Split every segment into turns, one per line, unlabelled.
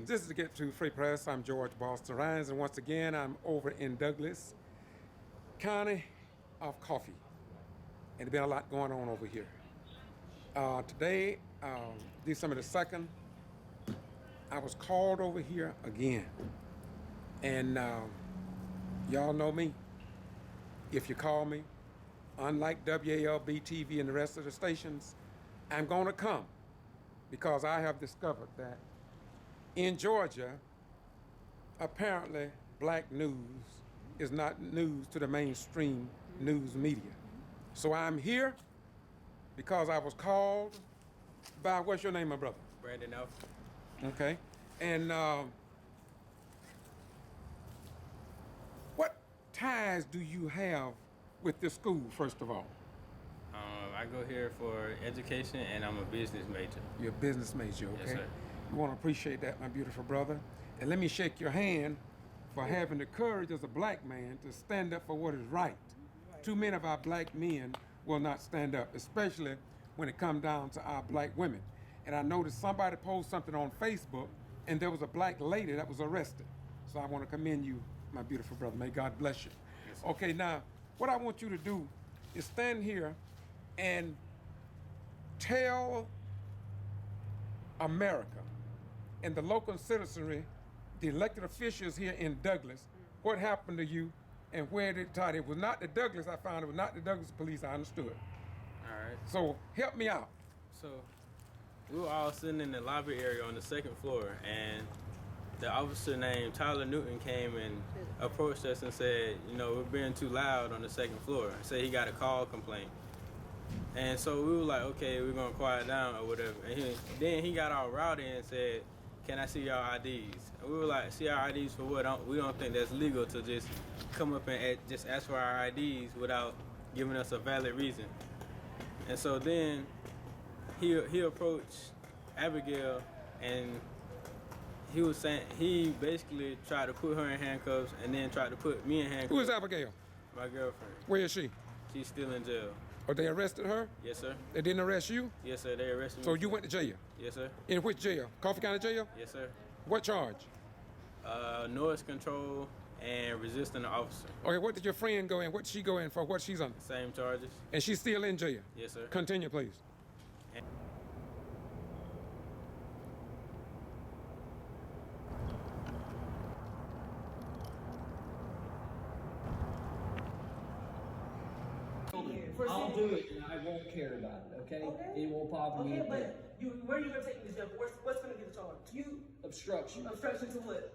This is to Get to Free Press. I'm George Boston Rhines, and once again, I'm over in Douglas County of Coffee. And there's been a lot going on over here. Today, December the 2nd, I was called over here again. And y'all know me. If you call me, unlike WALB TV and the rest of the stations, I'm going to come because I have discovered that in Georgia, apparently black news is not news to the mainstream news media. So I'm here because I was called by, what's your name, my brother?
Brandon Elf.
Okay. And what ties do you have with this school, first of all?
I go here for education, and I'm a business major.
You're a business major, okay?
Yes, sir.
You want to appreciate that, my beautiful brother. And let me shake your hand for having the courage as a black man to stand up for what is right. Too many of our black men will not stand up, especially when it comes down to our black women. And I noticed somebody posted something on Facebook, and there was a black lady that was arrested. So I want to commend you, my beautiful brother. May God bless you.
Yes,
okay, now, what I want you to do is stand here and tell America and the local citizenry, the elected officials here in Douglas, what happened to you and where did it start. It was not the Douglas, I found it was not the Douglas police, I understood.
All right.
So help me out.
So we were all sitting in the lobby area on the second floor, and the officer named Tyler Newton came and approached us and said, you know, we're being too loud on the second floor. Said he got a call complaint. And so we were like, okay, we're gonna quiet down or whatever. And then he got all rowdy and said, can I see your IDs? And we were like, see our IDs for what? We don't think that's legal to just come up and just ask for our IDs without giving us a valid reason. And so then he approached Abigail, and he was saying, he basically tried to put her in handcuffs and then tried to put me in handcuffs.
Who is Abigail?
My girlfriend.
Where is she?
She's still in jail.
Or they arrested her?
Yes, sir.
They didn't arrest you?
Yes, sir. They arrested me.
So you went to jail?
Yes, sir.
In which jail? Coffee County Jail?
Yes, sir.
What charge?
Noise control and resisting the officer.
Okay, what did your friend go in? What did she go in for? What she's under?
Same charges.
And she's still in jail?
Yes, sir.
Continue, please.
I'll do it and I won't care about it, okay? It won't bother me.
Okay, but where are you gonna take me to jail? What's gonna be the charge?
Obstruction.
Obstruction to what?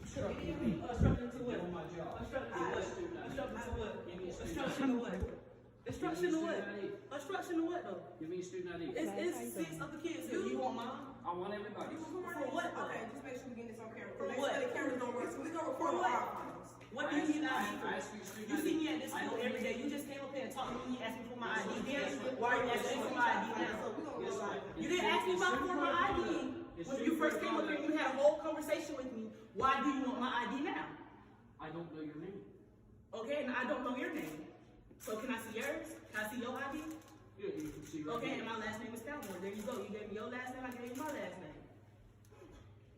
Obstruction.
Obstruction to what?
On my job.
Obstruction to what? Obstruction to what?
Give me a student
Obstruction to what? Obstruction to what?
ID.
Obstruction to what though?
Give me a student ID.
It's 6 of the kids here. You want mine?
I want everybody.
For what?
Okay, just make sure we get this on camera.
For
They
what?
said the cameras don't work, so we gonna record
For
all
what?
our files.
What do you need
I
ID
asked for your
for?
student
You
ID.
see me at this
I
school
know.
every day. You just came up here and talked to me. You asked me for my ID. Then why are you asking me for my ID now?
Yes, sir.
You didn't ask me about for my ID. When you first came up here, you had a whole conversation with me. Why do you want my ID now?
I don't know your name.
Okay, and I don't know your name. So can I see yours? Can I see your ID?
Yeah, you can see right
Okay,
here.
and my last name is Cowboy. There you go. You gave me your last name, I gave you my last name.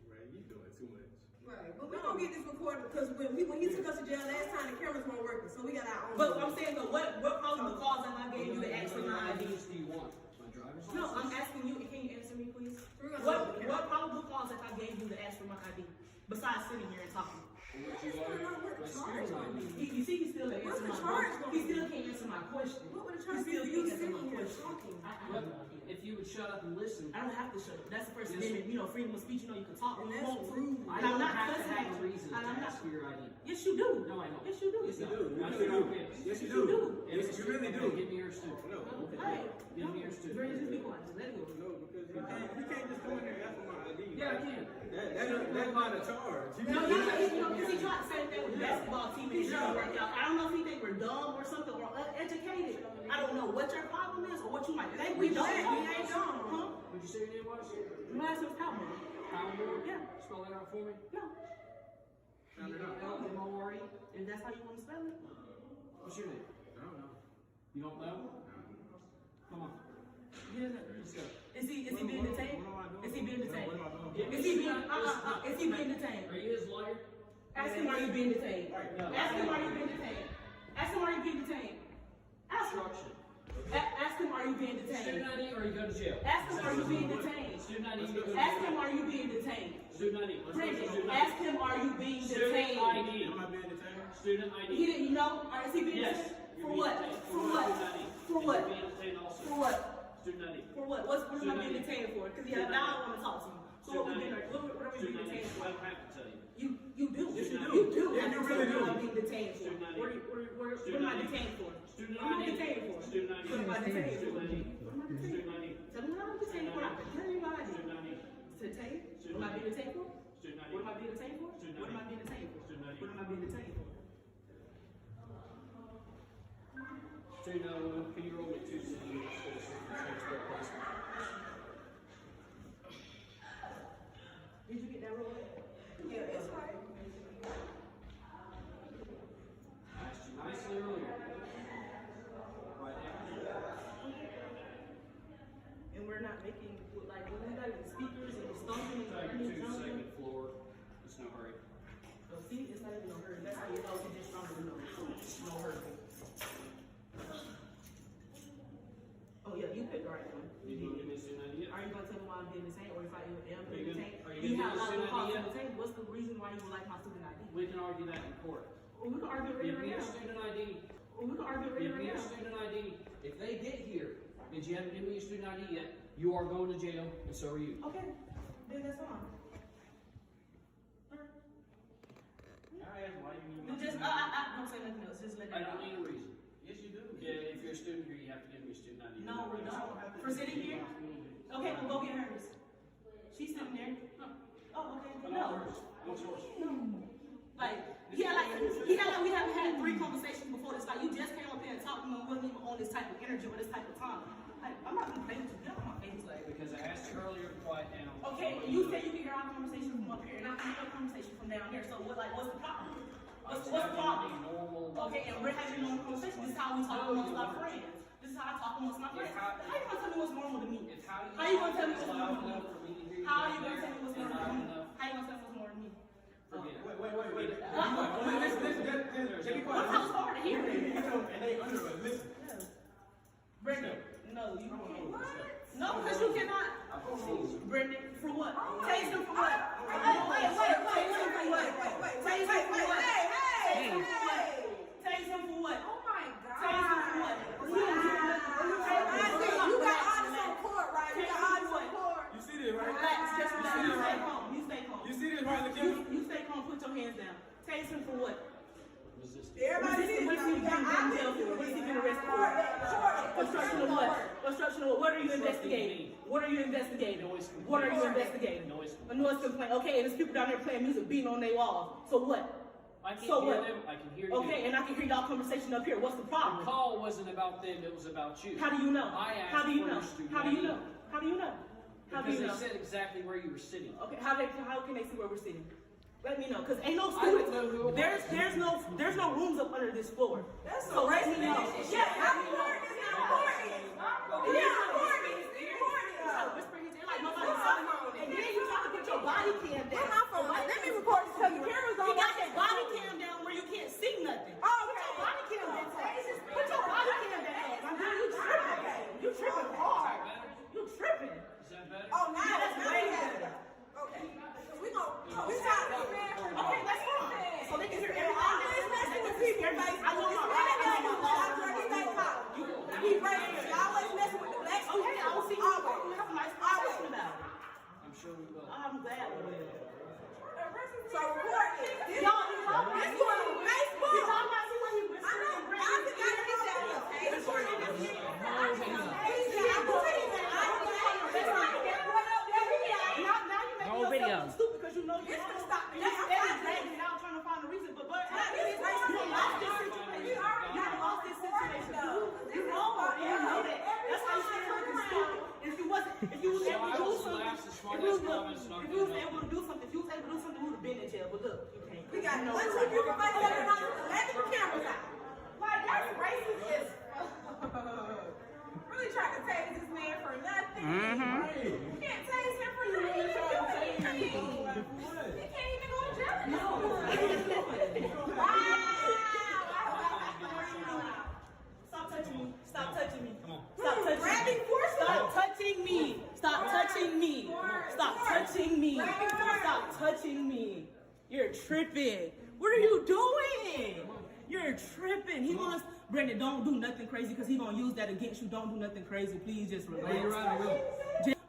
Right, you doing too much.
Right, but we gonna get this recorded because when he took us to jail last time, the cameras weren't working, so we got our own.
But I'm saying, though, what probable cause am I gave you to ask for my ID?
What do you want? My driver's license?
No, I'm asking you. Can you answer me, please?
We're gonna go with the
What probable cause that I gave you to ask for my ID? Besides sitting here and talking.
What you want? My student ID.
You see, he still can't
What's
answer
the
my
charge
question.
gonna
He
be?
still can't answer my question.
What would the
He
charge be
still
for you
can't answer
sitting
my
here
question.
talking?
Well, if you would shut up and listen,
I don't have to shut up. That's the First
Yes.
Amendment. You know, freedom of speech. You know, you can talk when
And
you
that's
want to.
rude.
I
And I'm
don't
not
have to
cussing
have
at
a
you.
reason to
And I'm
ask
not.
for your ID.
Yes, you do.
No, I don't.
Yes, you do.
Yes, I
do.
do.
Yes, you do.
Yes,
you
do.
Yes,
you really
okay,
do.
Give me your student.
No, okay.
Hey,
Give me your student.
Very just be quiet. Just let it go.
No, because you can't just come in here and ask for my ID.
Yeah, I can.
That's not a charge.
No, because he tried the same thing with basketball team and it didn't work out. I don't know if he think we're dumb or something or uneducated. I don't know what your problem is or what you might think we don't. We ain't dumb, huh?
Would you say your name was?
My last name's Cowboy.
Howard?
Yeah.
Spell that out for me.
No.
M-O-R-E.
If that's how you want to spell it.
What's your name?
I don't know.
You don't know? Come on.
Is he being detained? Is he being detained? Is he being detained?
Are you his lawyer?
Ask him, are you being detained?
No.
Ask him, are you being detained? Ask him, are you being detained? Ask him.
Instruction.
Ask him, are you being detained?
Student ID or you go to jail?
Ask him, are you being detained?
Student ID, you go to jail.
Ask him, are you being detained?
Student ID. Let's go to
Brandon,
student
ask
ID.
him, are you being
Student
detained?
ID.
Am I being detained?
Student
He
ID.
didn't know? Or is he being
Yes.
detained?
You're
For
being
what?
detained.
For what?
Student ID.
For
And
what?
you're being detained also.
For what?
Student ID.
For what? What am I
Student
being
ID.
detained for? Because
Student
now I
ID.
want to talk to you. So what are we being detained for?
I don't have to tell you.
You do.
Student ID.
You do.
Yeah,
have
you
to
really
tell me
do.
what I'm being detained for.
Student ID.
What am I detained for?
Student
What am I
ID.
detained for?
Student ID.
What am I detained for?
Student ID.
What am I detained
Student
for?
ID.
Tell me what I'm detained for. Tell me what I did.
Student ID.
Detained? What am I being detained for?
Student ID.
What am I being detained for?
Student
What am I
ID.
being detained for?
Student ID.
What am I being detained for?
Student, can you roll me 2 CE? Transport placement.
Did you get that roll?
Yeah, it's right.
I asked you nicely earlier. Right now.
And we're not making, like, when we got the speakers and the stomping and
Take
the
your 2
jumping.
second floor. It's no hurry.
So see, it's not even no hurry. That's how you know it's just stronger than no hurry. Oh yeah, you picked the right one.
You didn't give me a student ID yet?
Are you gonna tell me why I'm being detained, or if I even am
Are you
being
gonna-
detained?
are you
You
gonna
have
give
a
me
lot
a
of
student
calls
ID
to
yet?
detain. What's the reason why you would like my student ID?
We can argue that in court.
Well, we can argue it
Give
right
me a
now.
student ID.
Well, we can argue it
Give
right
me a
now.
student ID. If they get here and you haven't given me a student ID yet, you are going to jail, and so are you.
Okay, then that's fine.
I asked why you
You
need
just, don't say nothing else. Just let it
I don't
go.
need a reason.
Yes, you do.
Yeah, if you're a student here, you have to give me a student ID.
No, we don't. For sitting here? Okay, well, go get hers. She's sitting there. Oh, okay, then no.
What's yours?
Like, we haven't had 3 conversations before this. Like, you just came up here and talked, we wasn't even on this type of energy or this type of time. Like, I'm not gonna play with you. Get off my face, like.
Because I asked you earlier to quiet down.
Okay, you said you can hear our conversation from up here, and I can hear our conversation from down here. So what's the problem? What's the problem?
Normal.
Okay, and we're having a normal conversation. This is how we talk amongst our friends. This is how I talk amongst my friends. How you gonna tell me what's normal to me?
It's how
How you gonna tell me what's
loud
normal to me?
enough for me to hear you
How
back
you gonna
there
tell me what's
and
normal to
loud
me?
enough.
How you gonna tell me what's normal to me?
Forget it.
Wait. Listen.
What's so hard to hear?
And they under it. Listen.
Brendan, no, you can't. No, because you cannot. Brendan, for what? Taste him for what? Taste him for what?
Oh my
Taste him for what?
You got odds on court, right? You got odds on court.
You see this, right?
Relax, just relax. You stay calm. You stay calm.
You see this, right, Lakeisha?
You stay calm. Put your hands down. Taste him for what?
Resist.
Everybody sees
What is he getting jail for? What is he getting arrested for? Obstruction of what? Obstruction of what? What are you investigating? What are you investigating? What are you investigating? A noise complaint. Okay, and there's people down there playing music, beating on their walls. So what?
I can
So
hear
what?
them. I can hear you.
Okay, and I can hear y'all conversation up here. What's the
The
problem?
call wasn't about them. It was about you.
How do you know?
I asked
How do you
for
know?
your student
How do you
ID.
know? How do you know? How do
Because
you
they
know?
said exactly where you were sitting.
Okay, how can they see where we're sitting? Let me know, cause ain't no
I don't
students.
know who it was.
There's no rooms up under this floor.
That's
So let me know.
Yeah, I'm important. It's important. Yeah, important. It's important.
Whisper in his ear like nobody's talking. And then you try to put your body cam down.
Where my phone? Let me record this. Tell you, cameras
You
on.
got that body cam down where you can't see nothing.
Oh,
Put
okay.
your body cam down. Put your body cam down. My girl, you tripping. You tripping hard. You tripping.
Is that better?
Oh, now
Yeah, that's way
better.
better.
Okay. We gonna. We trying to be fair for
Okay, that's fine. So they can hear everything.
Always messing with people, baby.
I know my
He racist. You always messing with the black people.
Okay, I will see you. We'll have a nice conversation about it.
I'm sure we will.
I'm glad we will.
So record it. This
Y'all, you know,
this one on Facebook.
you talking about see what he
I
whispering
know.
and bringing
I think I did that.
He whispering in his ear. Now you make yourself look stupid because you know you're
It's gonna
wrong.
stop.
And you steady dragging it out trying to find a reason. But you done lost this situation. You done lost this situation. You wrong and you know that. That's why you stand looking stupid. If you was able to do something, if you was able to do something, we would have been in jail. But look, you can't.
We got one, two people fighting every night. Let the cameras out. Like, that's racist as really trying to tase this man for nothing.
me. Stop touching me. Stop touching me. Stop touching me. You're tripping. What are you doing? You're tripping. He wants, Brandon, don't do nothing crazy because he's going to use that against you. Don't do nothing crazy. Please just relax.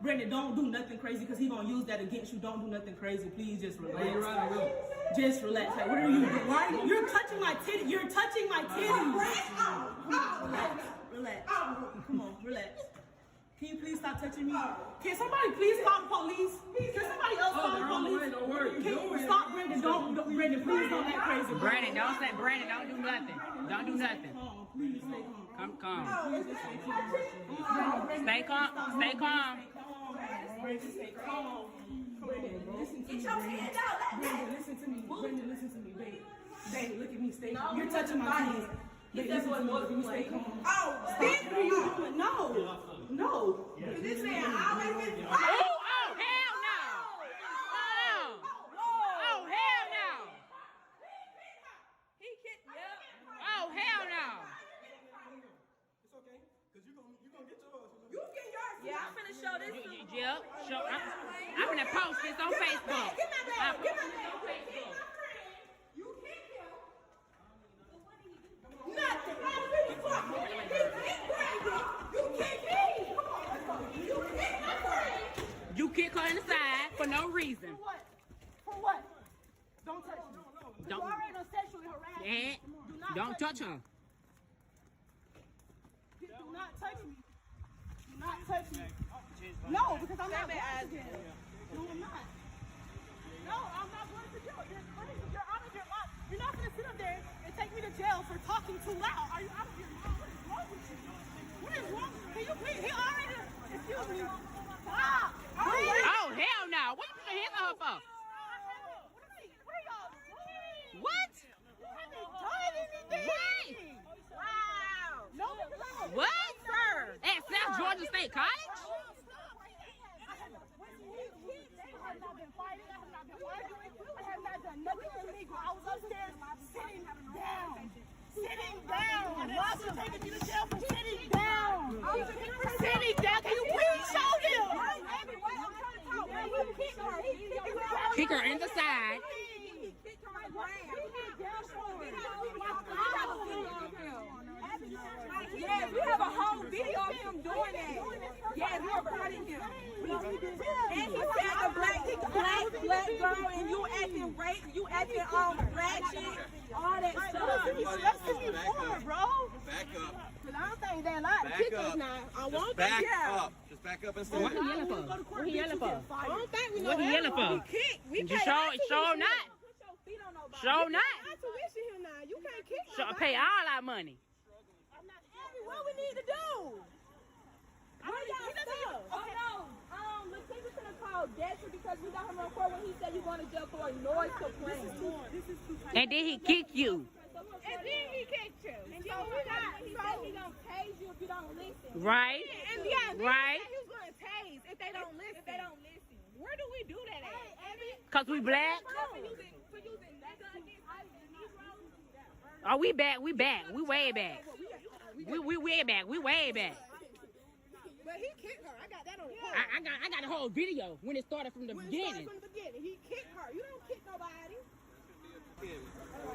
Brandon, don't do nothing crazy because he's going to use that against you. Don't do nothing crazy. Please just relax. Just relax. Like, what are you doing? Why are you? You're touching my titty. You're touching my titties. Relax. Come on, relax. Can you please stop touching me? Can somebody please call the police? Can somebody else call the police?
Don't worry.
Stop, Brandon. Don't, Brandon, please don't act crazy.
Brandon, don't say, Brandon, don't do nothing. Don't do nothing.
Calm, please stay calm.
Calm.
Please just stay calm.
Stay calm. Stay calm.
Brandon, stay calm. Brandon, listen to me. Brandon, listen to me. Brandon, listen to me, baby. Baby, look at me. Stay calm. You're touching my titties. Baby, listen to me. Look at me. Stay calm. What are you doing? No. This man always been
Oh, hell no! Oh, hell no!
He kicked. Yep.
Oh, hell no!
You get yours. Yeah, I'm finna show this.
Yep, I'm gonna post this on Facebook.
Get my bag. Get my bag. You kick him. Nothing.
You kick her in the side for no reason.
For what? Don't touch me.
Don't.
You already done sexually harassed me.
Don't touch her.
Do not touch me. Do not touch me. No, because I'm not going to jail. No, I'm not. No, I'm not going to jail. You're out of your mind. You're not going to sit up there and take me to jail for talking too loud. Are you out of your mind? What is wrong with you? What is wrong? Can you please? He already. Excuse me. Stop.
Oh, hell no. What you put your hands on her for? What?
You haven't done anything. Wow. No,
What? Sir. At South Georgia State College?
I have not been fighting. I have not been arguing. I have not done nothing illegal. I was upstairs sitting down. Sitting down. Why are you taking me to jail for sitting down? Sitting down. Can you please show them?
Kick her in the side.
Yes, we have a whole video of him doing that. Yes, we're recording him. And he said the black girl, and you acting rape, you acting ratchet, all that stuff.
That's what you for, bro.
Back up.
But I don't think they like
Back
kick us
up.
now. I
Just
want
back
yeah.
up. Just back up and
What
stand.
he yelling for? What he yelling for?
I don't think we know
What he yelling for? Just show not. Show not.
I tuition him now. You can't kick
Show,
nobody.
pay all our money.
What we need to do?
Lakeisha's gonna call Dexter because we got him on court when he said you going to jail for a noise complaint.
And then he kick you.
And then he kicked you. And so he said he gonna tase you if you don't listen.
Right?
And yeah,
Right?
he was gonna tase if they don't listen. Where do we do that at?
Because we black?
For using that
Oh, we back. We back. We way back. We way back. We way back.
But he kicked her. I got that on the court.
I got the whole video when it started from the beginning.
From the beginning, he kicked her. You don't kick nobody.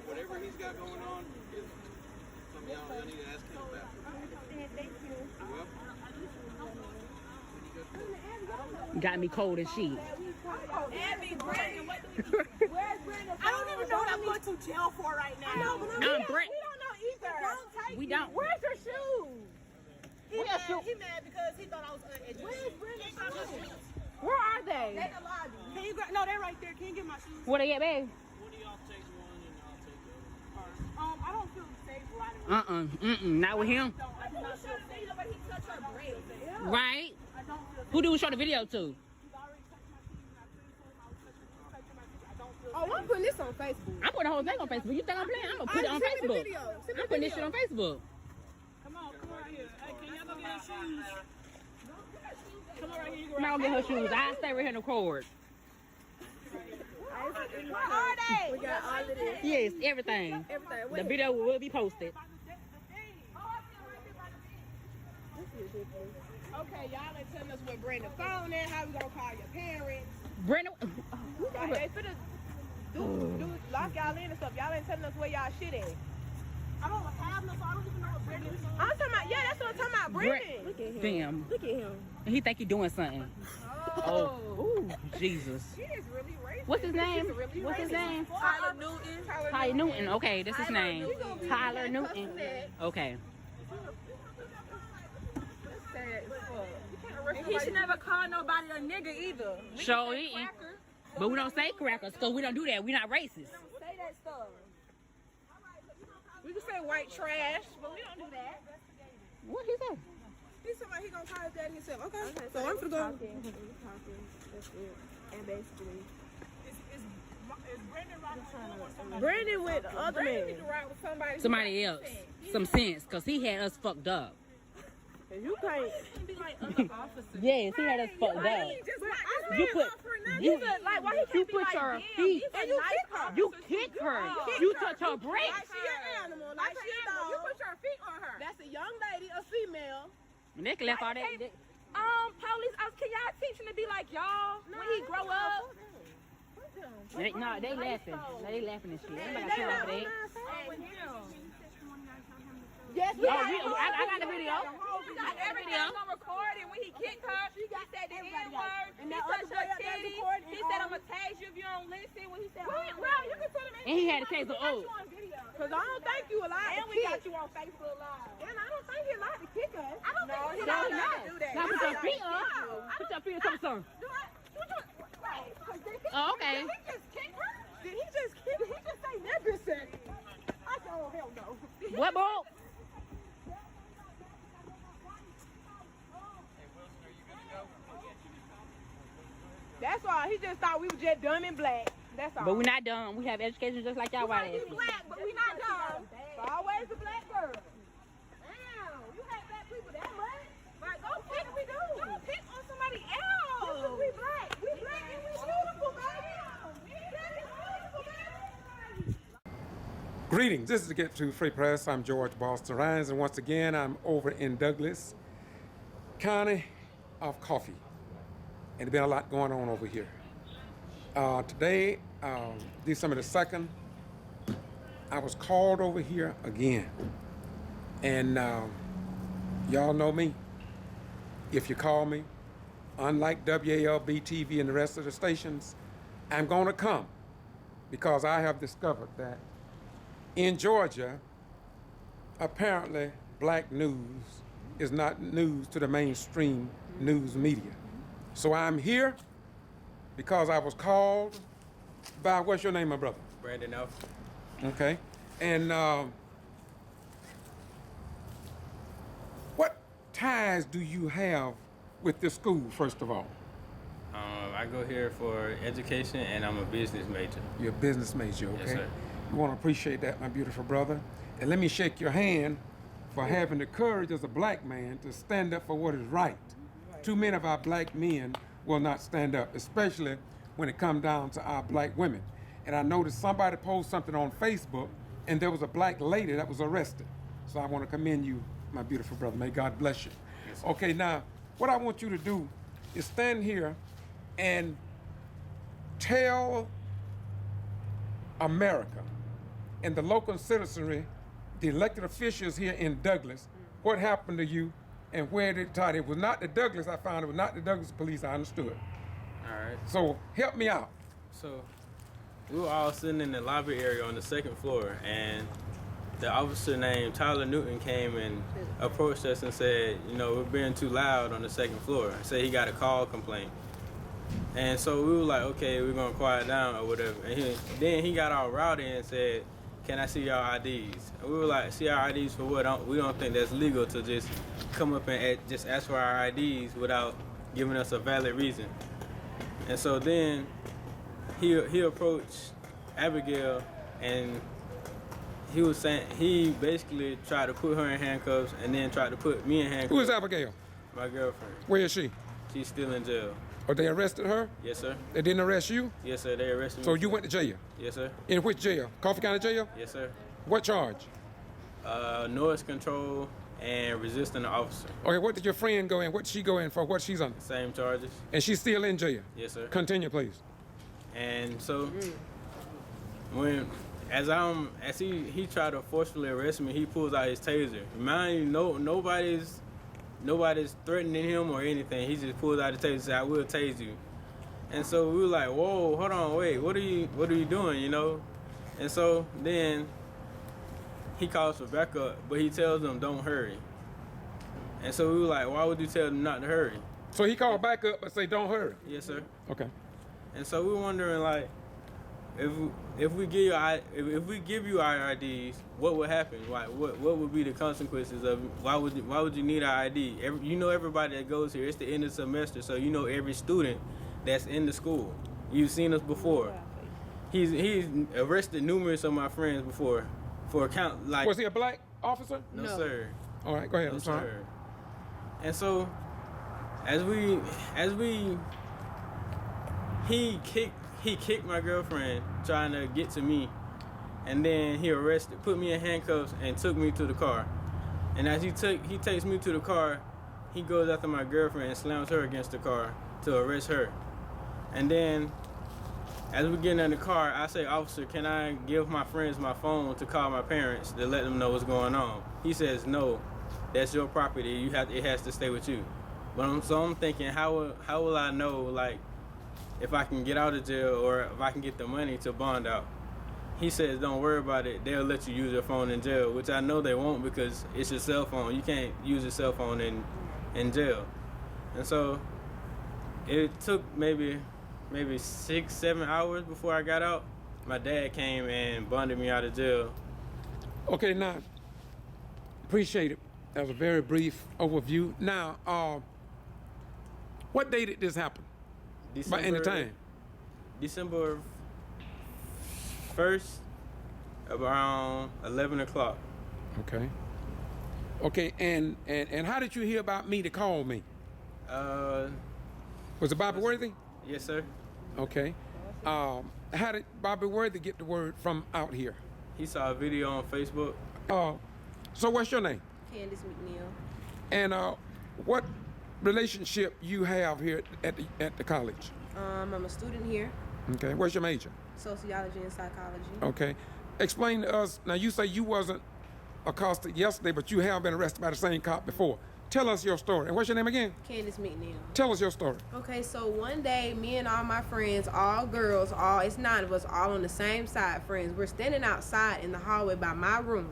Whatever he's got going on, some of y'all need to ask him about.
Thank you.
Got me cold as shit.
Abby, Brandon, what do we do? Where's Brandon?
I don't even know what I'm going to jail for right now.
No, but
Brent.
we don't know either. Don't take
We don't.
Where's your shoes?
He mad because he thought I was uneducated.
Where's Brandon's shoes?
Where are they?
They the lobby.
Can you grab? No, they're right there. Can you get my shoes?
Where they at, babe?
What do y'all take one and I'll take the other?
I don't feel safe riding with
Not with him.
I do not feel safe.
But he touched her braids.
Right?
I don't feel safe.
Who do we show the video to?
He's already touched my teeth, and I couldn't feel my touching my teeth. I don't feel
Oh, I'm putting this on Facebook.
I'm putting the whole thing on Facebook. You think I'm playing? I'm gonna put it on Facebook. I'm putting this shit on Facebook.
Come on right here. Hey, can y'all go get her shoes? Come on right here. You
I'm not gonna get her shoes. I stay right here in the cord.
Where are they? We got all of this.
Yes, everything.
Everything.
The video will be posted.
Oh,
Okay, y'all ain't telling us where Brandon phone at, how we gonna call your parents.
Brandon,
Like, they finna do lock y'all in and stuff. Y'all ain't telling us where y'all shit at. I don't have no, so I don't even know what Brandon is. I'm talking about, yeah, that's what I'm talking about, Brandon.
Look at him. Damn.
Look at him.
He think he doing something. Oh, ooh, Jesus.
He is really racist.
What's his name?
Really
What's his
racist.
name?
Tyler Newton.
Tyler Newton. Okay, that's his name.
Newton.
Tyler Newton. Okay.
He should never call nobody a nigga either.
Sure he ain't. But we don't say crackers because we don't do that. We not racist.
Say that stuff. We can say white trash, but we don't do that.
What he say?
He's somebody he gonna call his dad himself. Okay. So I'm gonna go. Talking. That's it. And basically, is Brandon with the other man. Brandon need to ride with
Somebody else. Some sense, because he had us fucked up.
You can't be like other officers.
Yes, he had us fucked up. You put
like why he
you put your feet
and you kick her.
You kick her. You touch her brakes.
Like she an animal. Like she a dog. You put your feet on her. That's a young lady, a female.
And they can left all that.
Police officers, can y'all teach him to be like y'all when he grow up?
No, they laughing. They laughing and shit. Anybody got time for that?
Yes,
I got the video.
We got everything on recording. When he kicked her, he said the N-word. He touched her titties. He said, I'm going to tase you if you don't listen. When he said, well, you can put him in.
And he had to take the oath.
Because I don't think you allowed to kick. And we got you on Facebook Live. And I don't think he allowed to kick us. I don't think he's allowed to do that.
Now put your feet up. Put your feet up, son. Oh, okay.
Did he just kick her? Did he just kick her? Did he just say nigger sex? I said, oh, hell no.
What, bro?
That's all. He just thought we were just dumb and black. That's all.
But we're not dumb. We have education just like y'all white
We
asses.
black, but we not dumb. So always a black girl. Damn, you hate black people that much? Like, go pick. We do. Don't pick on somebody else. We black. We black and we beautiful, baby. We black and beautiful, baby.
Greetings. This is the Get to Free Press. I'm George Boston Rhines, and once again, I'm over in Douglas County of Coffee. And there's been a lot going on over here. Today, December the 2nd, I was called over here again. And y'all know me. If you call me, unlike WALB TV and the rest of the stations, I'm gonna come because I have discovered that in Georgia, apparently black news is not news to the mainstream news media. So I'm here because I was called by, what's your name, my brother?
Brandon F.
Okay. And what ties do you have with this school, first of all?
I go here for education, and I'm a business major.
You're a business major, okay?
Yes, sir.
We want to appreciate that, my beautiful brother. And let me shake your hand for having the courage as a black man to stand up for what is right. Too many of our black men will not stand up, especially when it comes down to our black women. And I noticed somebody posted something on Facebook, and there was a black lady that was arrested. So I want to commend you, my beautiful brother. May God bless you.
Yes, sir.
Okay, now, what I want you to do is stand here and tell America and the local citizenry, the elected officials here in Douglas, what happened to you and where they taught. It was not the Douglas, I found it was not the Douglas police, I understood.
All right.
So help me out.
So we were all sitting in the lobby area on the second floor, and the officer named Tyler Newton came and approached us and said, you know, we're being too loud on the second floor. Said he got a call complaint. And so we were like, okay, we're gonna quiet down or whatever. And then he got all rowdy and said, can I see your IDs? And we were like, see our IDs for what? We don't think that's legal to just come up and just ask for our IDs without giving us a valid reason. And so then he approached Abigail, and he was saying, he basically tried to put her in handcuffs and then tried to put me in handcuffs.
Who is Abigail?
My girlfriend.
Where is she?
She's still in jail.
Or they arrested her?
Yes, sir.
They didn't arrest you?
Yes, sir. They arrested me.
So you went to jail?
Yes, sir.
In which jail? Coffee County Jail?
Yes, sir.
What charge?
Noise control and resisting the officer.
Okay, what did your friend go in? What did she go in for? What she's under?
Same charges.
And she's still in jail?
Yes, sir.
Continue, please.
And so as he tried to forcefully arrest me, he pulls out his taser. Mind you, nobody's threatening him or anything. He just pulls out the taser and said, "I will tase you." And so we were like, "Whoa, hold on, wait, what are you doing?" You know? And so then he calls for backup, but he tells them, "Don't hurry." And so we were like, "Why would you tell them not to hurry?"
So he called back up and say, "Don't hurry."
Yes, sir.
Okay.
And so we were wondering, like, if we give you our IDs, what would happen? Like, what would be the consequences of it? Why would you need our ID? Everybody that goes here. It's the end of the semester, so you know every student that's in the school. You've seen us before. He's arrested numerous of my friends before for account like.
Was he a black officer?
No, sir.
All right, go ahead.
No,
I'm sorry.
sir. And so, he kicked my girlfriend trying to get to me, and then he put me in handcuffs and took me to the car. And as he takes me to the car, he goes after my girlfriend and slams her against the car to arrest her. And then as we get in the car, I say, "Officer, can I give my friends my phone to call my parents to let them know what's going on?" He says, "No, that's your property. It has to stay with you." But I'm thinking, how will I know, like, if I can get out of jail or if I can get the money to bond out? He says, "Don't worry about it. They'll let you use your phone in jail," which I know they won't because it's your cell phone. You can't use your cell phone in jail. And so it took maybe 6-7 hours before I got out. My dad came and bonded me out of jail.
Okay, now, appreciate it. That was a very brief overview. Now, what day did this happen? By any time?
December 1st, around 11 o'clock.
Okay. Okay, and how did you hear about me to call me? Was it Bobby Worthy?
Yes, sir.
Okay. How did Bobby Worthy get the word from out here?
He saw a video on Facebook.
So what's your name?
Candace McNeil.
And what relationship you have here at the college?
I'm a student here,
Okay. What's your major?
sociology and psychology.
Okay. Explain to us. Now you say you wasn't accosted yesterday, but you have been arrested by the same cop before. Tell us your story. And what's your name again?
Candace McNeil.
Tell us your story.
Okay, so one day, me and all my friends, all girls, it's 9 of us, all on the same side, friends. We're standing outside in the hallway by my room.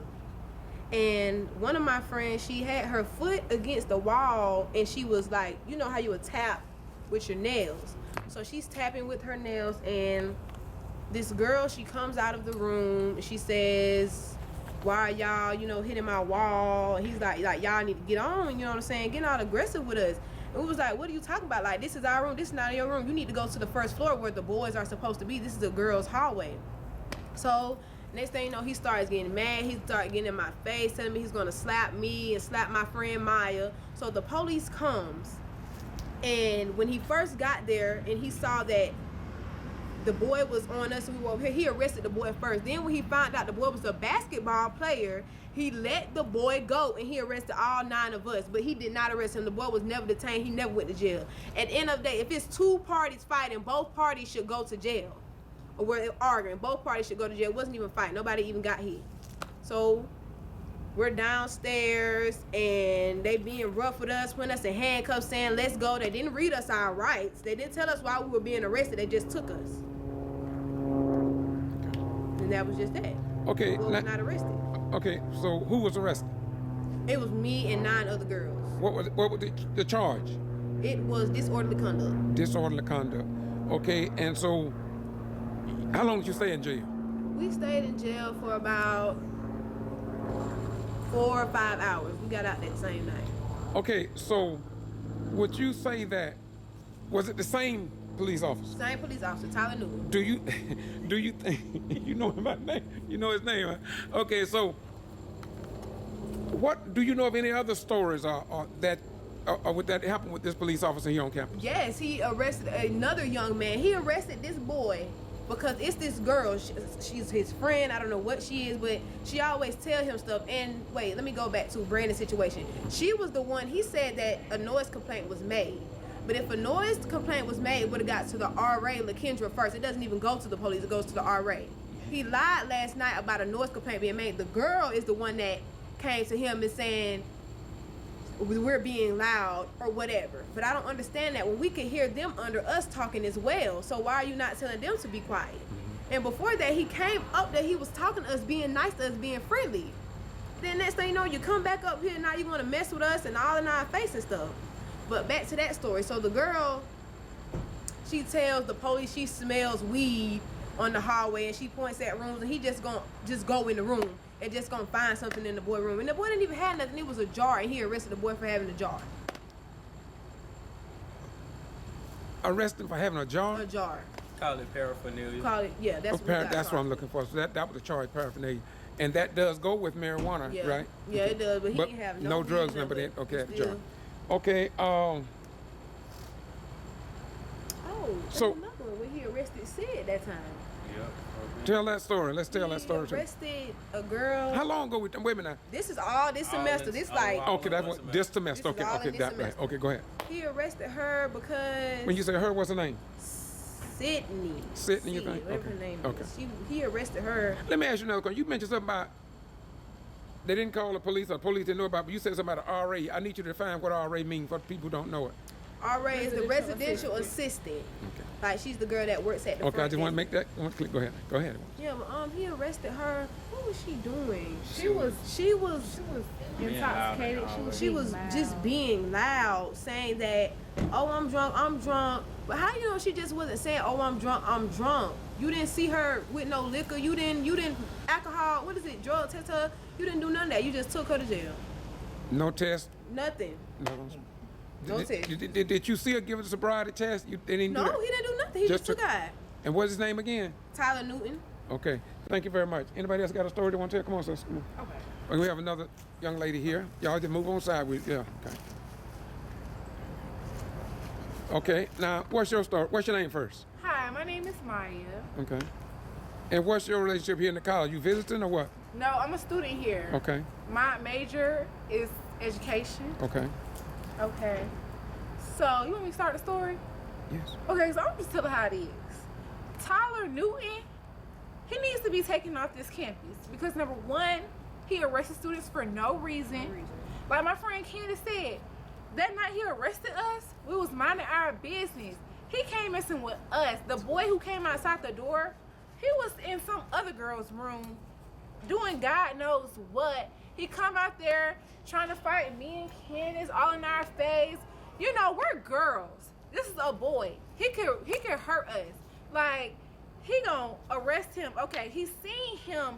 And one of my friends, she had her foot against the wall, and she was like, you know how you would tap with your nails. So she's tapping with her nails, and this girl, she comes out of the room, she says, "Why are y'all, hitting my wall?" And he's like, "Y'all need to get on," you know what I'm saying, getting all aggressive with us. And we was like, "What are you talking about? Like, this is our room, this is not your room. You need to go to the first floor where the boys are supposed to be. This is a girl's hallway." So next thing you know, he starts getting mad. He starts getting in my face, telling me he's gonna slap me and slap my friend Maya. So the police comes, and when he first got there and he saw that the boy was on us, we were over here, he arrested the boy first. Then when he found out the boy was a basketball player, he let the boy go and he arrested all 9 of us. But he did not arrest him. The boy was never detained. He never went to jail. At the end of the day, if it's 2 parties fighting, both parties should go to jail. Or we're arguing, both parties should go to jail. It wasn't even fighting. Nobody even got hit. So we're downstairs and they being rough with us, putting us in handcuffs, saying let's go. They didn't read us our rights. They didn't tell us why we were being arrested. They just took us. And that was just that.
Okay.
We was not arrested.
Okay, so who was arrested?
It was me and 9 other girls.
What was the charge?
It was disorderly conduct.
Disorderly conduct. Okay, and so how long did you stay in jail?
We stayed in jail for about 4 or 5 hours. We got out that same night.
Okay, so would you say that, was it the same police officer?
Same police officer, Tyler Newton.
Do you think you know him by name? You know his name, right? Okay, so what do you know of any other stories that happened with this police officer here on campus?
Yes, he arrested another young man. He arrested this boy because it's this girl. She's his friend. I don't know what she is, but she always tell him stuff. And wait, let me go back to Brandon's situation. She was the one. He said that a noise complaint was made. But if a noise complaint was made, it would have got to the RA, LaKendra, first. It doesn't even go to the police. It goes to the RA. He lied last night about a noise complaint being made. The girl is the one that came to him and saying, we're being loud or whatever. But I don't understand that when we can hear them under us talking as well. So why are you not telling them to be quiet? And before that, he came up there, he was talking to us, being nice to us, being friendly. Then next thing you know, you come back up here, now you want to mess with us and all in our face and stuff. But back to that story. So the girl, she tells the police she smells weed on the hallway, and she points at rooms, and he just go in the room and just gonna find something in the boy room. And the boy didn't even have nothing. It was a jar, and he arrested the boy for having a jar.
Arrested for having a jar?
A jar.
Call it paraphernalia.
Call it, yeah, that's what we got
That's what I'm
charged
looking for. So that was the charge, paraphernalia. And that does go with marijuana,
with. Yeah.
right?
Yeah, it does, but he
But
didn't have
no
weed,
drugs,
nothing,
but it, okay,
but
jar.
still.
Okay,
Oh,
So-
so another one when he arrested Sid that time.
Yep.
tell that story. Let's tell that story.
He arrested a girl.
How long ago? Wait a minute now.
This is all this
All
semester.
this-
This
all
like
while-
Okay, that's what this semester.
This is
Okay,
all
okay,
in this
that right.
semester.
Okay, go ahead.
he arrested her because
When you say her, what's her name?
Sydney.
Sydney, you think?
Whatever her
Okay.
name
Okay.
is. He arrested her.
Let me ask you another question. You mentioned something about they didn't call the police or police didn't know about, but you said something about an RA. I need you to define what RA means for people who don't know it.
RA is the residential assistant.
Okay.
Like she's the girl that works at the
Okay, I
front
just want to
desk.
make that. I want to click. Go ahead. Go ahead.
Yeah, but he arrested her. What was she doing?
She was
intoxicated.
She was just being loud, saying that, oh, I'm drunk. But how you know she just wasn't saying, oh, I'm drunk? You didn't see her with no liquor. You didn't alcohol. What is it? Drug test her. You didn't do none of that. You just took her to jail.
No test.
Nothing.
No.
No test.
Did you see her give a sobriety test? They didn't do
No,
that?
he didn't do nothing. He just took
took-
her.
And what's his name again?
Tyler Newton.
Okay. Thank you very much. Anybody else got a story they want to tell? Come on, sis. Come on.
Okay.
Okay, we have another young lady here. Y'all just move on sideways. Yeah. Okay. Okay. Now, what's your story? What's your name first?
Hi, my name is Maya.
Okay. And what's your relationship here in the college? You visiting or what?
No, I'm a student here.
Okay.
My major is education.
Okay.
Okay. So, you want me to start the story?
Yes.
Okay, so I'm just telling how it is. Tyler Newton, he needs to be taken off this campus because number one, he arrested students for no reason. Like my friend Candace said, that night he arrested us, we was minding our business. He came messing with us. The boy who came outside the door, he was in some other girl's room doing God knows what. He come out there trying to fight me and Candace all in our face. You know, we're girls. This is a boy. He could hurt us. Like, he gonna arrest him. Okay, he seen him,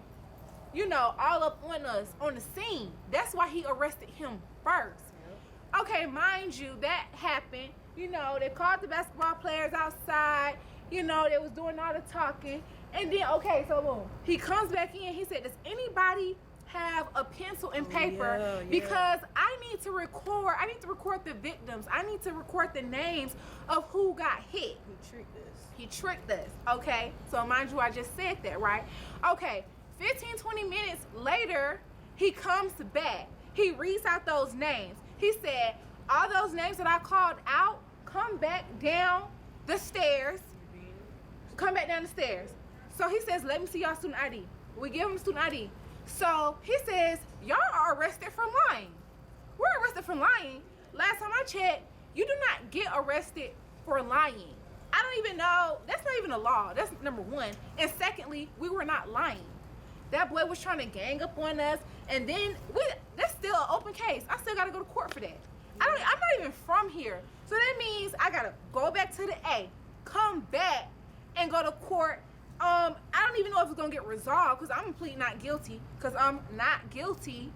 you know, all up on us on the scene. That's why he arrested him first. Okay, mind you, that happened. You know, they called the basketball players outside. You know, they was doing all the talking. And then, okay, so boom. He comes back in. He said, does anybody have a pencil and paper?
Yeah.
Because I need to record the victims. I need to record the names of who got hit. He tricked us, okay? So mind you, I just said that, right? Okay, 20 minutes later, he comes back. He reads out those names. He said, all those names that I called out, come back down the stairs. Come back down the stairs. So he says, let me see y'all student ID. We give him student ID. So he says, y'all are arrested for lying. We're arrested for lying. Last time I checked, you do not get arrested for lying. I don't even know. That's not even a law. That's number one. And secondly, we were not lying. That boy was trying to gang up on us. And then that's still an open case. I still got to go to court for that. I'm not even from here. So that means I got to go back to the A, come back, and go to court. I don't even know if it's going to get resolved because I'm pleading not guilty because I'm not guilty.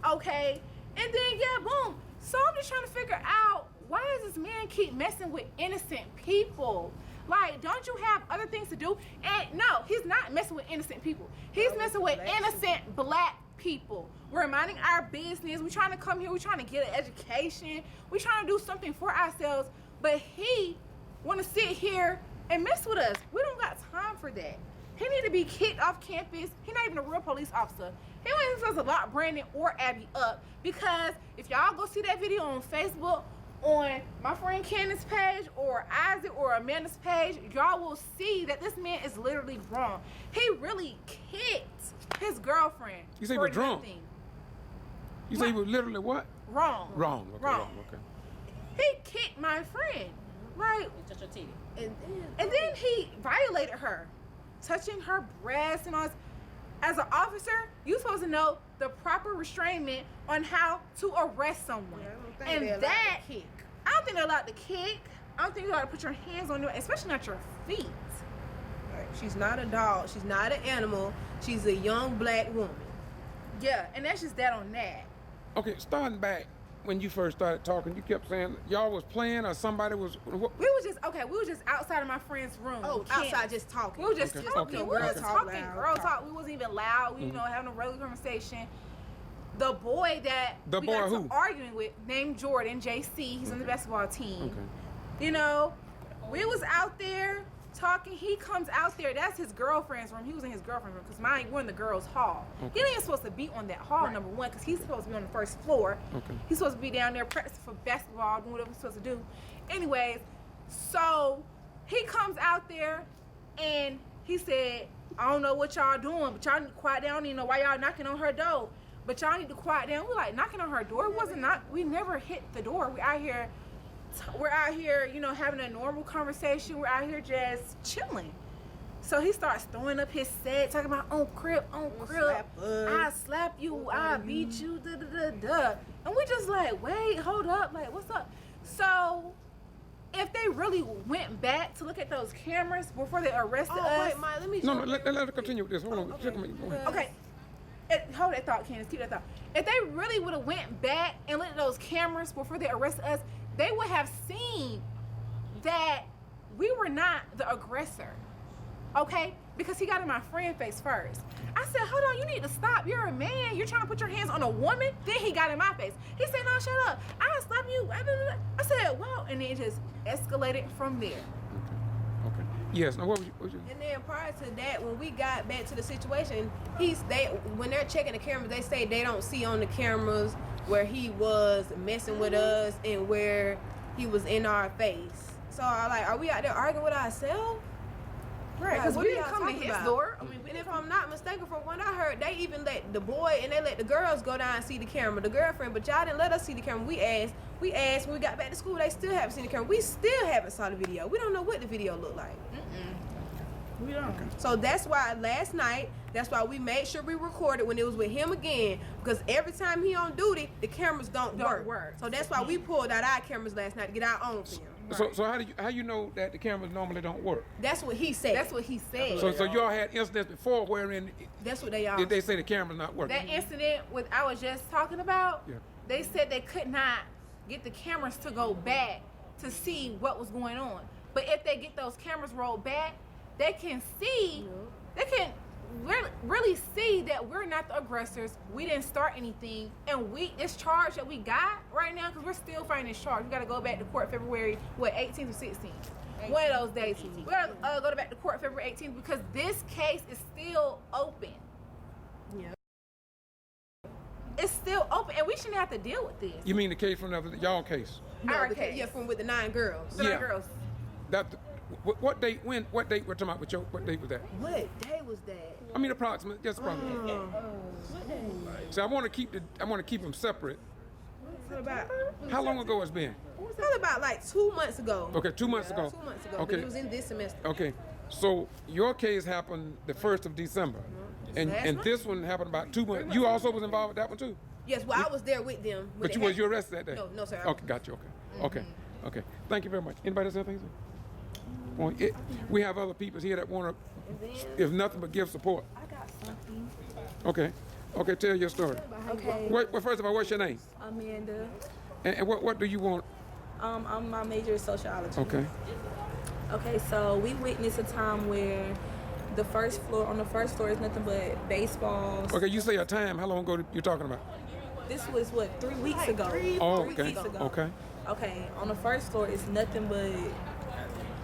Okay. And then, yeah, boom. So I'm just trying to figure out, why does this man keep messing with innocent people? Like, don't you have other things to do? And no, he's not messing with innocent people. He's messing with innocent black people. We're minding our business. We're trying to come here. We're trying to get an education. We're trying to do something for ourselves. But he want to sit here and mess with us. We don't got time for that. He need to be kicked off campus. He's not even a real police officer. He wasn't supposed to lock Brandon or Abby up, because if y'all go see that video on Facebook, on my friend Candace's page or Isaac or Amanda's page, y'all will see that this man is literally wrong. He really kicked his girlfriend.
You say he was drunk? You say he was literally what?
Wrong.
Wrong. Okay,
Wrong.
Okay.
He kicked my friend, right? And then he violated her, touching her breasts and all this. As an officer, you're supposed to know the proper restrainment on how to arrest someone. And that, I don't think they're allowed to kick. I don't think you're allowed to put your hands on them, especially not your feet.
She's not a dog. She's not an animal. She's a young black woman.
Yeah, and that's just that on that.
Okay, starting back when you first started talking, you kept saying y'all was playing or somebody was. What?
We was just outside of my friend's room.
Oh, outside just talking.
We were just talking. We were just talking.
Loud,
Girl talk. We wasn't even loud. We, you know, having a regular conversation. The boy that we got to arguing with, named Jordan, JC, he's on the basketball team.
Okay.
You know, we was out there talking. He comes out there. That's his girlfriend's room. He was in his girlfriend's room because mine we're in the girls' hall.
Okay.
He ain't even supposed to be on that hall, number one, because he's supposed to be on the first floor.
Okay.
He's supposed to be down there practicing for basketball, doing whatever he's supposed to do. Anyways, so he comes out there and he said, I don't know what y'all doing, but y'all need to quiet down. You know why y'all knocking on her door, but y'all need to quiet down. We're like knocking on her door. It wasn't not. We never hit the door. We're out here, you know, having a normal conversation. We're out here just chilling. So he starts throwing up his set, talking about on crib, I slap you, I beat you, da da da da. And we just like, wait, hold up, like what's up? So if they really went back to look at those cameras before they arrested us.
Wait, Maya, let me.
No, let her continue with this. Hold on.
Okay. Hold that thought, Candace. Keep that thought. If they really would have went back and looked at those cameras before they arrested us, they would have seen that we were not the aggressor. Okay? Because he got in my friend's face first. I said, hold on, you need to stop. You're a man. You're trying to put your hands on a woman. Then he got in my face. He said, no, shut up. I'll slap you. I said, wow. And it just escalated from there.
Okay. Yes. Now, what was you?
And then prior to that, when we got back to the situation, when they're checking the cameras, they say they don't see on the cameras where he was messing with us and where he was in our face. So I like, are we out there arguing with ourselves?
Right, because we didn't come to his door.
I mean, and if I'm not mistaken, from what I heard, they even let the boy and they let the girls go down and see the camera, the girlfriend, but y'all didn't let us see the camera. We asked when we got back to school, they still haven't seen the camera. We still haven't saw the video. We don't know what the video looked like.
We don't.
So that's why last night, that's why we made sure we recorded when it was with him again, because every time he on duty, the cameras don't work. So that's why we pulled out our cameras last night to get our own film.
Right. So how you know that the cameras normally don't work?
That's what he said.
That's what he said.
So y'all had incidents before wherein
that's what they are.
Did they say the camera's not working?
That incident I was just talking about,
yeah. They
said they could not get the cameras to go back to see what was going on. But if they get those cameras rolled back, they can see, they can really see that we're not the aggressors. We didn't start anything, and this charge that we got right now, because we're still fighting this charge. We got to go back to court February 18th or 16th. One of those days. We got to go back to court February 18th because this case is still open.
Yeah.
It's still open, and we shouldn't have to deal with this.
You mean the case from y'all case?
Our case.
Yeah, from with the 9 girls.
The 9 girls.
What date? What date we're talking about? What date was that?
What day was that?
I mean, approximately, just approximately. So I want to keep them separate. How long ago it's been?
Probably about like 2 months ago.
Okay, 2 months ago.
2 months ago.
Okay.
But it was in this semester.
Okay, so your case happened the 1st of December, and this one happened about 2 months. You also was involved with that one too?
Yes, well, I was there with them.
But was you arrested that day?
No, sir.
Okay, got you. Okay, okay. Thank you very much. Anybody else have anything? Well, we have other people here that want to, if nothing but give support.
I got something.
Okay, tell your story.
Okay.
Well, first of all, what's your name?
Amanda.
And what do you want?
My major is sociology.
Okay.
Okay, so we witnessed a time where on the first floor is nothing but baseballs.
Okay, you say a time. How long ago you talking about?
This was 3 weeks ago.
Oh,
3
okay.
weeks ago.
Okay.
Okay, on the first floor is nothing but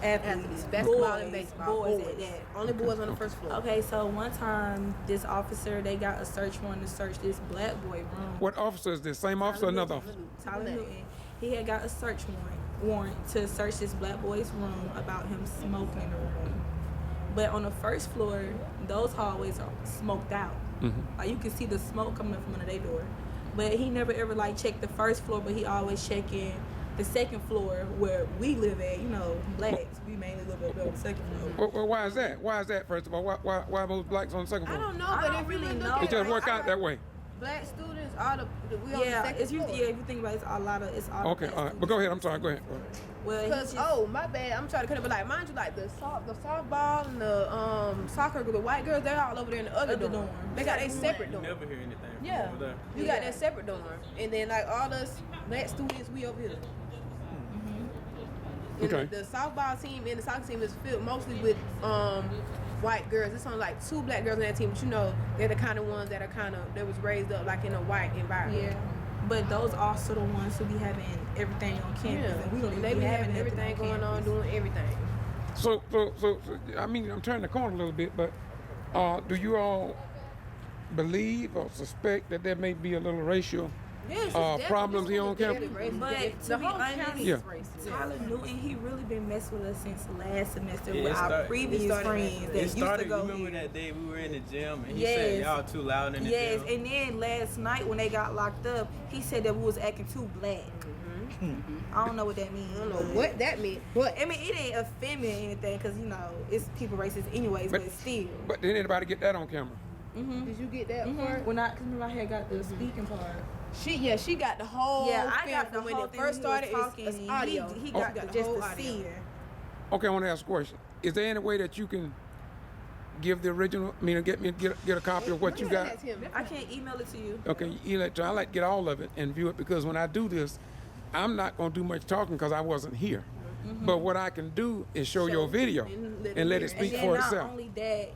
athletes,
basketball
boys,
and baseball.
boys at that.
Only boys on the first floor.
Okay, so one time this officer, they got a search warrant to search this black boy room.
What officer is this? Same officer or another officer?
Tyler Newton. He had got a search warrant to search this black boy's room about him smoking in the room. But on the first floor, those hallways are smoked out. Like you can see the smoke coming from under their door. But he never ever like checked the first floor, but he always checking the second floor where we live at. You know, blacks, we mainly live on the second floor.
Well, why is that? Why is that, first of all? Why most blacks on the second
I
floor?
don't know,
I
but
don't
if you
really
look
know.
at
It just work out that way.
Black students, all we on the
Yeah,
second
if you
floor.
think about it, it's a lot of
Okay, all right. But go ahead. I'm sorry. Go ahead.
Well,
Because my bad, I'm trying to cut it, but like mind you, like the softball and the soccer, the white girls, they're all over there in the other dorm. They got their separate
You
dorm.
never hear anything from
Yeah,
over there.
you got that separate dorm, and then like all us black students, we over here. And
Okay.
The softball team and the soccer team is filled mostly with white girls. It's only like 2 black girls on that team, but you know they're the kind of ones that was raised up like in a white environment.
Yeah, but those also the ones who be having everything on campus, and we don't even
They
be
be
having
having everything going on, doing everything.
So, I mean, I'm turning the corner a little bit, but do you all believe or suspect that there may be a little racial
Yes,
problems here on campus?
But to
the
be
whole
honest,
county
Yeah.
is racist.
Tyler Newton, he really been messing with us since last semester
Yeah,
with
it
our
started-
previous
it started
friends
that
that
It
used to
started,
go
remember
here.
that day we were in the gym and he
Yes.
said y'all too loud in the
Yes,
gym?
and then last night when they got locked up, he said that we was acting too black. I don't know what that means.
I don't know what that meant, but
I mean, it ain't offend me or anything, because, you know, it's people racist anyways, but still.
But did anybody get that on camera?
did you get that part?
When I, cause remember I had got the speaking part.
She got the whole
Yeah, I
film
got the
from when
whole
it
thing
first
when he was
started.
talking,
It's
and
audio.
He
Oh,
got
the
just
whole
the
audio.
seeing.
Okay, I want to ask a question. Is there any way that you can give the original? I mean, get a copy of what you got.
That's him.
I can't email it to you.
Okay, I like to get all of it and view it, because when I do this, I'm not going to do much talking because I wasn't here. But what I can do is show your video and let it speak
And
for
then not
itself.
only that,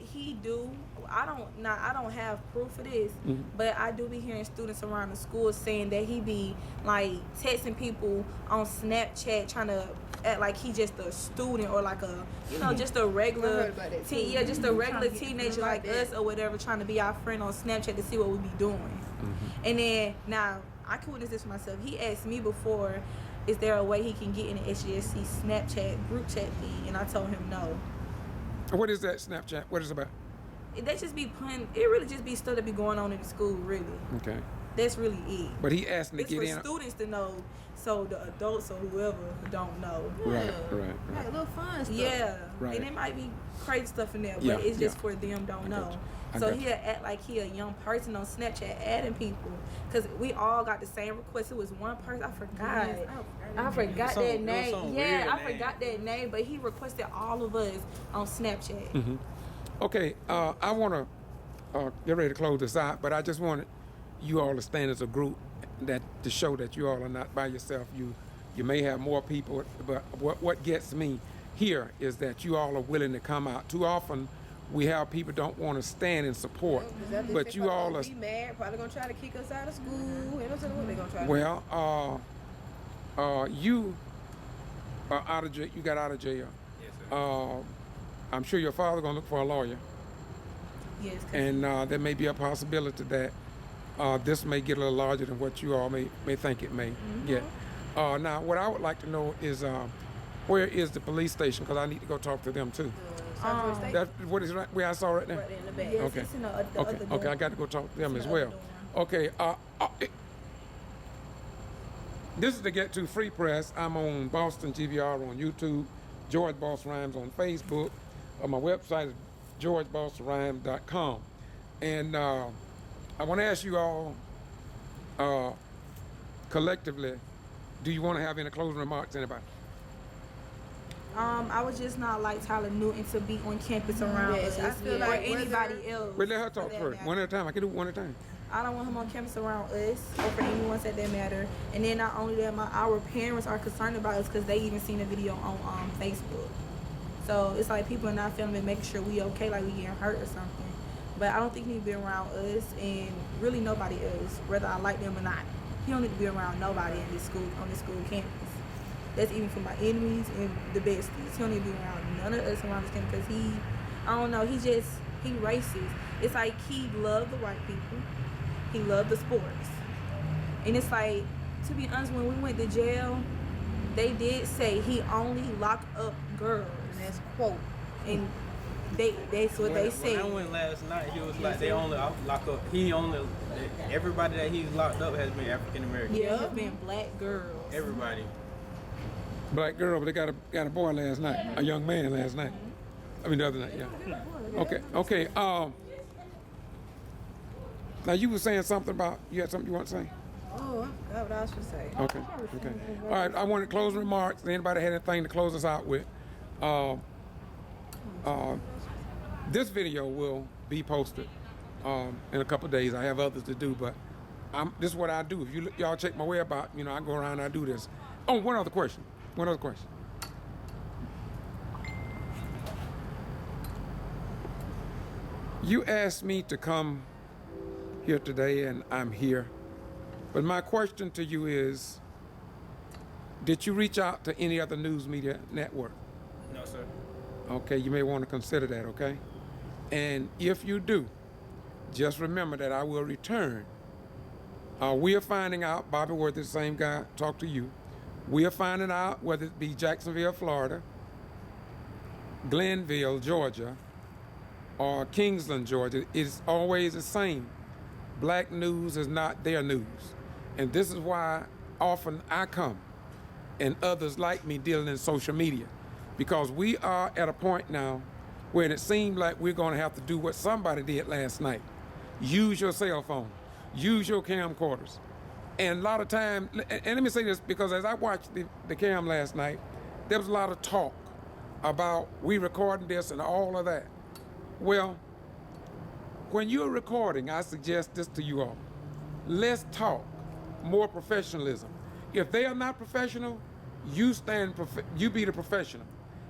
I don't have proof of this, but I do be hearing students around the school saying that he be like texting people on Snapchat trying to act like he just a student or like a, you know, just a regular
heard about that too.
just a regular
Trying to get
teenager
like
like
that.
us or whatever, trying to be our friend on Snapchat to see what we be doing. And then now I can witness this for myself. He asked me before, is there a way he can get in the SGSC Snapchat group chat thing? And I told him no.
What is that Snapchat? What is it about?
They just be putting, it really just be stuff that be going on in the school, really.
Okay.
That's really it.
But he asked me
It's
to
for
get in.
students to know, so the adults or whoever don't know.
Right.
Like a little fun stuff.
Yeah.
Right.
And it might be crazy stuff in there, but
Yeah,
it's just
yeah.
for them don't
I got
know.
you. I
So
got you.
he'll act like he a young person on Snapchat adding people. Because we all got the same request. It was one person. I forgot. I forgot
Some-
that
it was
name.
some
Yeah,
weird
I
name.
forgot that name, but he requested all of us on Snapchat.
Okay, I want to get ready to close this out, but I just wanted you all to stand as a group that to show that you all are not by yourself. You may have more people, but what gets me here is that you all are willing to come out. Too often, we have people don't want to stand in support, but you all are.
Be mad. Probably gonna try to kick us out of school. And I'm telling you what they gonna try. To
Well, you are out of jail. You got out of jail.
Yes, sir.
I'm sure your father's gonna look for a lawyer.
Yes. 'Cause
And there may be a possibility that this may get a little larger than what you all may think it may get. Now, what I would like to know is where is the police station? Because I need to go talk to them too.
South State.
That's what is right where I saw right now.
Right in the back.
yes,
Okay.
it's in the other
Okay,
dorm.
I got to go talk to them
It's
as
in the
well.
other dorm.
Okay, this is the Get To Free Press. I'm on Boston G.B.R. on YouTube, George Boss Rhymes on Facebook. My website is georgebosrhymes.com. And I want to ask you all collectively, do you want to have any closing remarks, anybody?
I would just not like Tyler Newton to be on campus around
Yes,
us
I feel
or
like
anybody else.
Wait, let her
for
talk
that
first.
matter.
One at a time. I can do one at a time.
I don't want him on campus around us or for anyone that matter. And then not only that, our parents are concerned about us because they even seen the video on Facebook. So it's like people are not filming and making sure we okay, like we getting hurt or something. But I don't think he need to be around us and really nobody else, whether I like them or not. He don't need to be around nobody in this school, on this school campus. That's even for my enemies and the besties. He don't even be around none of us around this thing because I don't know, he racist. It's like he loved the white people. He loved the sports. And it's like, to be honest, when we went to jail, they did say he only locked up girls.
And that's quote.
And that's what they said.
When I went last night, he was like, they only lock up. Everybody that he's locked up has been African American.
Yeah, have been black girls.
Everybody.
Black girl, but they got a boy last night, a young man last night. I mean the other night, yeah. Okay. Now you were saying something about, you had something you want to say?
Oh, I forgot what I was going to say.
Okay. All right, I wanted closing remarks. Anybody had anything to close us out with? This video will be posted in a couple of days. I have others to do, but this is what I do. If y'all check my web out, I go around and I do this. Oh, one other question. You asked me to come here today, and I'm here. But my question to you is, did you reach out to any other news media network?
No, sir.
Okay, you may want to consider that, okay? And if you do, just remember that I will return. We are finding out, Bobby Worth, the same guy, talked to you. We are finding out whether it be Jacksonville, Florida, Glenville, Georgia, or Kingsland, Georgia. It's always the same. Black news is not their news. And this is why often I come and others like me dealing in social media. Because we are at a point now where it seems like we're going to have to do what somebody did last night. Use your cell phone. Use your camcorders. And a lot of time, and let me say this, because as I watched the cam last night, there was a lot of talk about we recording this and all of that. Well, when you're recording, I suggest this to you all. Let's talk more professionalism. If they are not professional, you be the professional.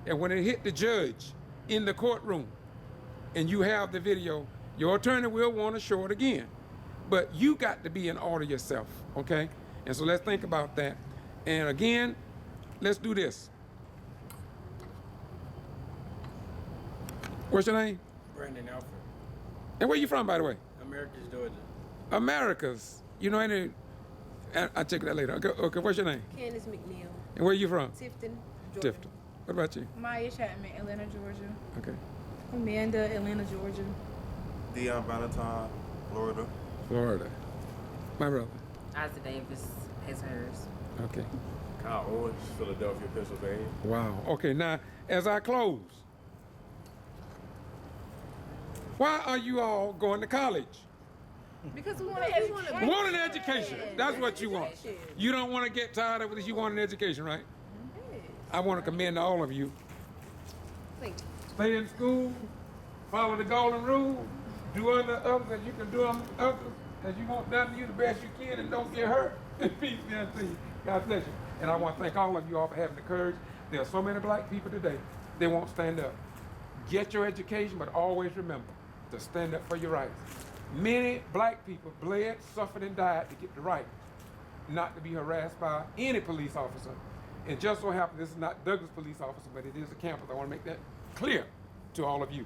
And when it hit the judge in the courtroom and you have the video, your attorney will want to show it again. But you got to be in order yourself, okay? And so let's think about that. And again, let's do this. What's your name?
Brandon Alfred.
And where you from, by the way?
Americus, Georgia.
Americas. You know any? I'll check that later. Okay, what's your name?
Candace McNeil.
And where you from?
Tifton, Georgia.
Tifton. What about you?
Maya Chapman, Atlanta, Georgia.
Okay.
Amanda, Atlanta, Georgia.
Dion Valentine, Florida.
Florida. My brother.
Isaac Davis has hers.
Okay.
Kyle Owens, Philadelphia, Pennsylvania.
Wow. Okay, now, as I close, why are you all going to college?
Because we want to
Want an education. That's what you want. You don't want to get tired of this. You want an education, right? I want to commend all of you. Stay in school, follow the golden rule, do unto others as you can do unto others, as you want done to you the best you can, and don't get hurt. Peace be unto you. God bless you. And I want to thank all of you all for having the courage. There are so many black people today, they won't stand up. Get your education, but always remember to stand up for your rights. Many black people bled, suffered, and died to get the right not to be harassed by any police officer. And just so happens, this is not Douglas police officer, but it is a campus. I want to make that clear to all of you.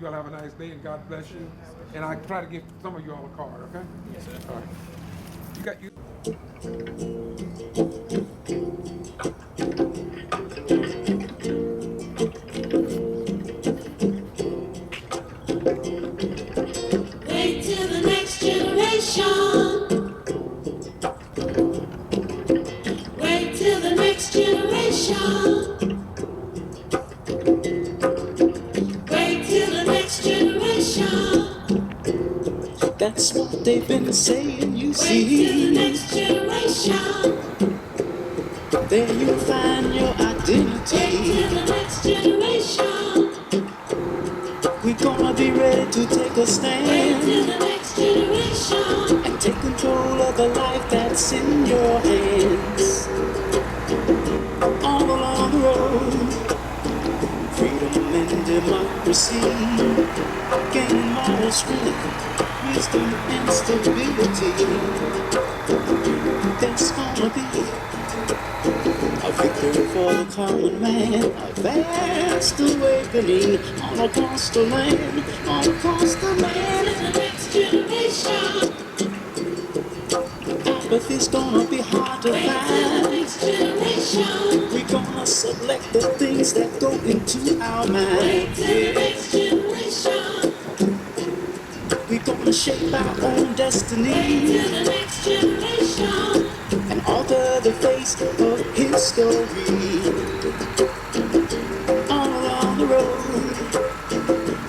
You all have a nice day, and God bless you. And I try to give some of you all a card, okay? Yes, sir. All right. You got you.
Wait till the next generation. Wait till the next generation. Wait till the next generation.
That's what they've been saying, you
Wait
see.
till the next generation.
There you'll find your identity.
Wait till the next generation.
We're gonna be ready to take a
Wait
stand
till the next generation.
and take control of the life that's in your hands. All along the road, freedom and democracy, gaining moral strength, wisdom and stability. There's gonna be a victory common man, a vast awakening all across the land, all across the land.
The next generation.
Apathy's gonna be hard to find.
Next generation.
We're gonna select the things that go into our mind.
Next generation.
We're gonna shape our own destiny
The next generation.
and alter the face of history. All along the road,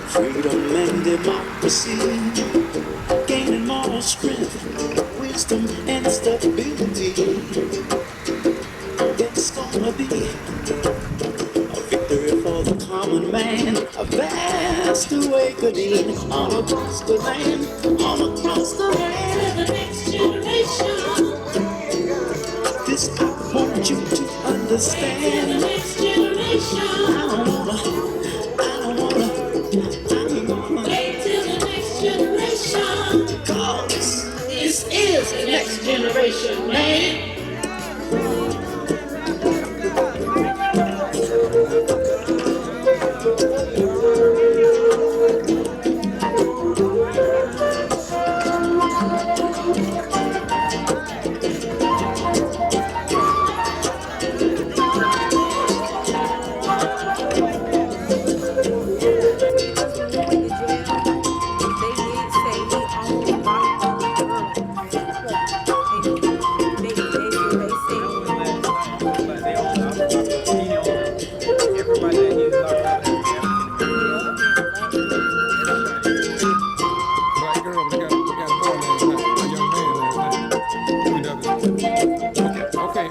freedom and democracy, gaining moral strength, wisdom and stability. It's gonna be a victory for the common man, a vast awakening all across the land, all across the land.
The next generation.
This I want you to understand.
The next generation.
I don't wanna
Wait till the next generation.
cause
This is the next generation, man.
Black girl, we got a boy last night, a young man last night. Okay,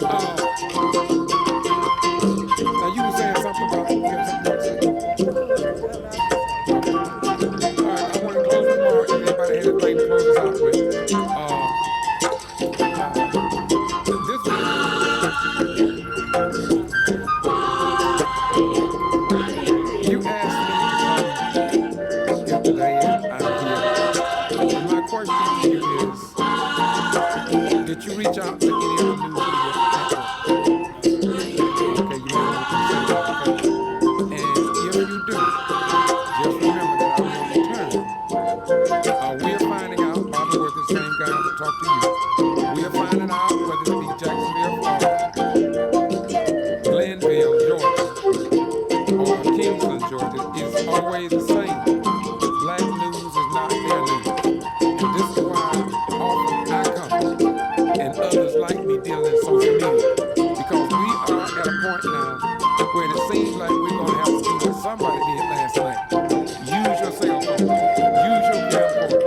now you were saying something about, you have something to say? All right, I want to close remarks, if anybody has anything to close us out with. You asked me to come yesterday, and I'm here. And my question to you is, did you reach out to any of the news media networks? Okay, you may want to consider that, okay? And if you do, just remember that I will return. We are finding out, Bobby Worth, the same guy that talked to you. We are finding out whether it be Jacksonville, Florida, Glenville, Georgia, or Kingston, Georgia, it's always the same. Black news is not their news. And this is why often I come and others like me dealing in social media. Because we are at a point now where it seems like we're going to have to do what somebody did last night. Use your cell phone. Use your camcorder.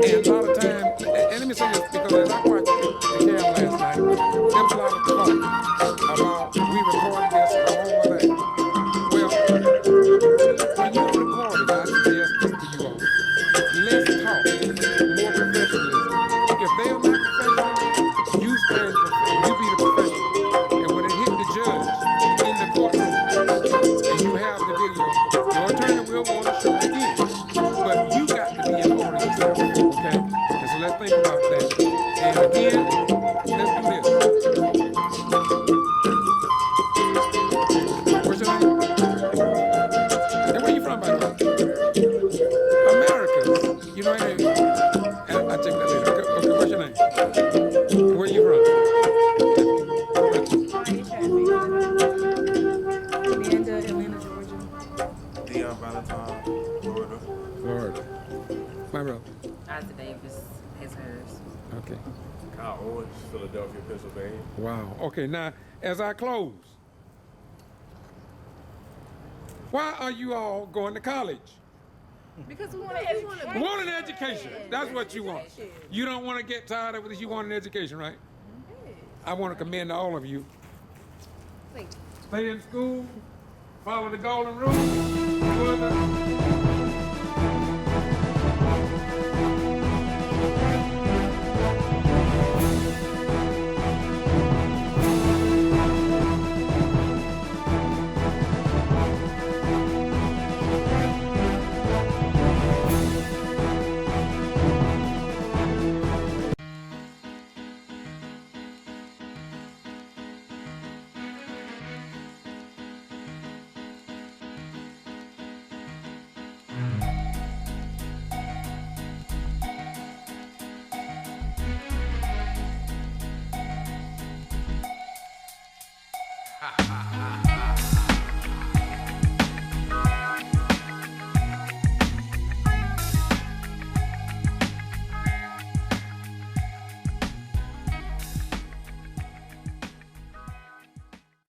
And a lot of times, and let me say this, because as I watched the cam last night, there was a lot of talk about we recorded this and all of that. Well, when you're recording, I suggest this to you all. Let's talk more professionalism. If they are not professional, you stand professional. You be the professional. And when it hit the judge in the courtroom and you have the video, your attorney will want to show it again. But you got to be in order yourself, okay? And so let's think about that. And again, let's do this. What's your name? And where you from, by the way? America. You know, hey, I'll check that later. Okay, what's your name? Where you from?
Atlanta, Georgia.
Dion Valentine, Florida.
Florida. My brother.
Isaac Davis, his hers.
Okay.
Kyle Owens, Philadelphia, Pennsylvania.
Wow. Okay, now, as I close, why are you all going to college?
Because we want to educate.
Want an education. That's what you want. You don't want to get tired of it. You want an education, right? I want to commend all of you. Stay in school. Follow the golden rule.